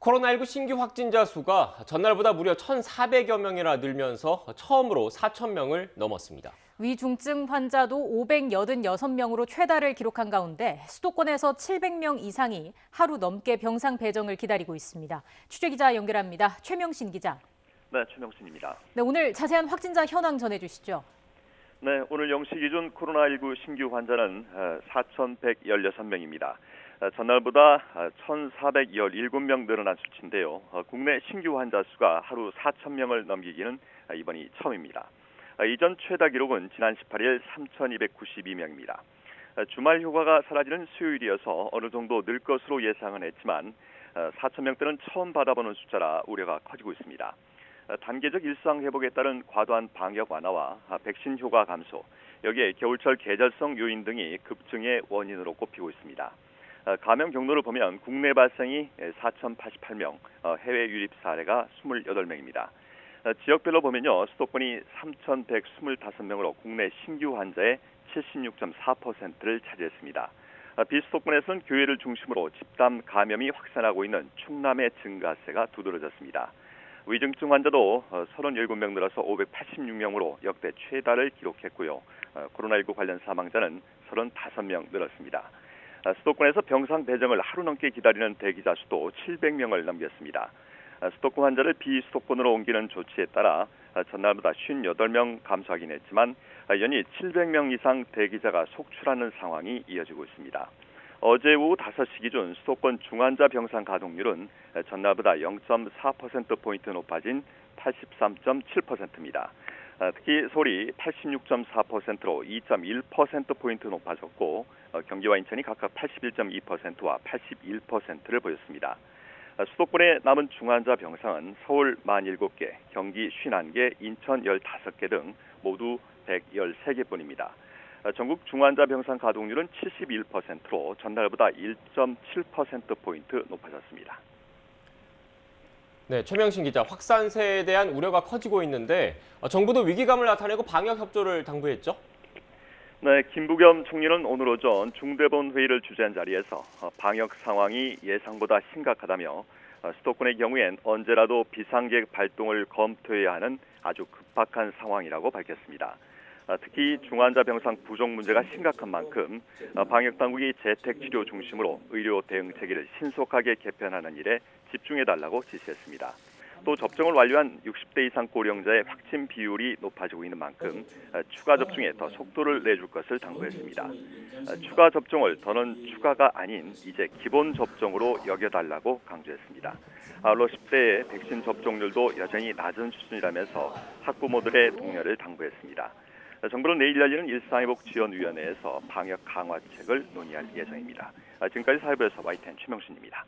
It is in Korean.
코로나19 신규 확진자 수가 전날보다 무려 1,400여 명이나 늘면서 처음으로 4,000명을 넘었습니다. 위중증 환자도 586명으로 최다를 기록한 가운데 수도권에서 700명 이상이 하루 넘게 병상 배정을 기다리고 있습니다. 취재기자 연결합니다. 최명신 기자. 네, 최명신입니다. 네, 오늘 자세한 확진자 현황 전해주시죠. 네, 오늘 0시 기준 코로나19 신규 환자는 4,116명입니다. 전날보다 1,417명 늘어난 수치인데요. 국내 신규 환자 수가 하루 4,000명을 넘기기는 이번이 처음입니다. 이전 최다 기록은 지난 18일 3,292명입니다. 주말 휴가가 사라지는 수요일이어서 어느 정도 늘 것으로 예상은 했지만 4,000명대는 처음 받아보는 숫자라 우려가 커지고 있습니다. 단계적 일상 회복에 따른 과도한 방역 완화와 백신 효과 감소, 여기에 겨울철 계절성 요인 등이 급증의 원인으로 꼽히고 있습니다. 감염 경로를 보면 국내 발생이 4,088명, 해외 유입 사례가 28명입니다. 지역별로 보면요, 수도권이 3,125명으로 국내 신규 환자의 76.4%를 차지했습니다. 비수도권에서는 교회를 중심으로 집단 감염이 확산하고 있는 충남의 증가세가 두드러졌습니다. 위중증 환자도 37명 늘어서 586명으로 역대 최다를 기록했고요. 코로나19 관련 사망자는 35명 늘었습니다. 수도권에서 병상 배정을 하루 넘게 기다리는 대기자 수도 700명을 넘겼습니다. 수도권 환자를 비수도권으로 옮기는 조치에 따라 전날보다 58명 감소하긴 했지만 연이 700명 이상 대기자가 속출하는 상황이 이어지고 있습니다. 어제 오후 5시 기준 수도권 중환자 병상 가동률은 전날보다 0.4%포인트 높아진 83.7%입니다. 특히 서울이 86.4%로 2.1%포인트 높아졌고 경기와 인천이 각각 81.2%와 81%를 보였습니다. 수도권의 남은 중환자 병상은 서울 47개, 경기 51개, 인천 15개 등 모두 113개뿐입니다. 전국 중환자 병상 가동률은 71%로 전날보다 1.7%포인트 높아졌습니다. 네, 최명신 기자, 확산세에 대한 우려가 커지고 있는데 정부도 위기감을 나타내고 방역 협조를 당부했죠? 네, 김부겸 총리는 오늘 오전 중대본 회의를 주재한 자리에서 방역 상황이 예상보다 심각하다며 수도권의 경우엔 언제라도 비상계획 발동을 검토해야 하는 아주 급박한 상황이라고 밝혔습니다. 특히 중환자 병상 부족 문제가 심각한 만큼 방역당국이 재택치료 중심으로 의료 대응 체계를 신속하게 개편하는 일에 집중해달라고 지시했습니다. 또 접종을 완료한 60대 이상 고령자의 확진 비율이 높아지고 있는 만큼 추가 접종에 더 속도를 내줄 것을 당부했습니다. 추가 접종을 더는 추가가 아닌 이제 기본 접종으로 여겨달라고 강조했습니다. 아울러 10대의 백신 접종률도 여전히 낮은 수준이라면서 학부모들의 독려를 당부했습니다. 정부는 내일 열리는 일상회복지원위원회에서 방역 강화책을 논의할 예정입니다. 지금까지 사회부에서 YTN 최명신입니다.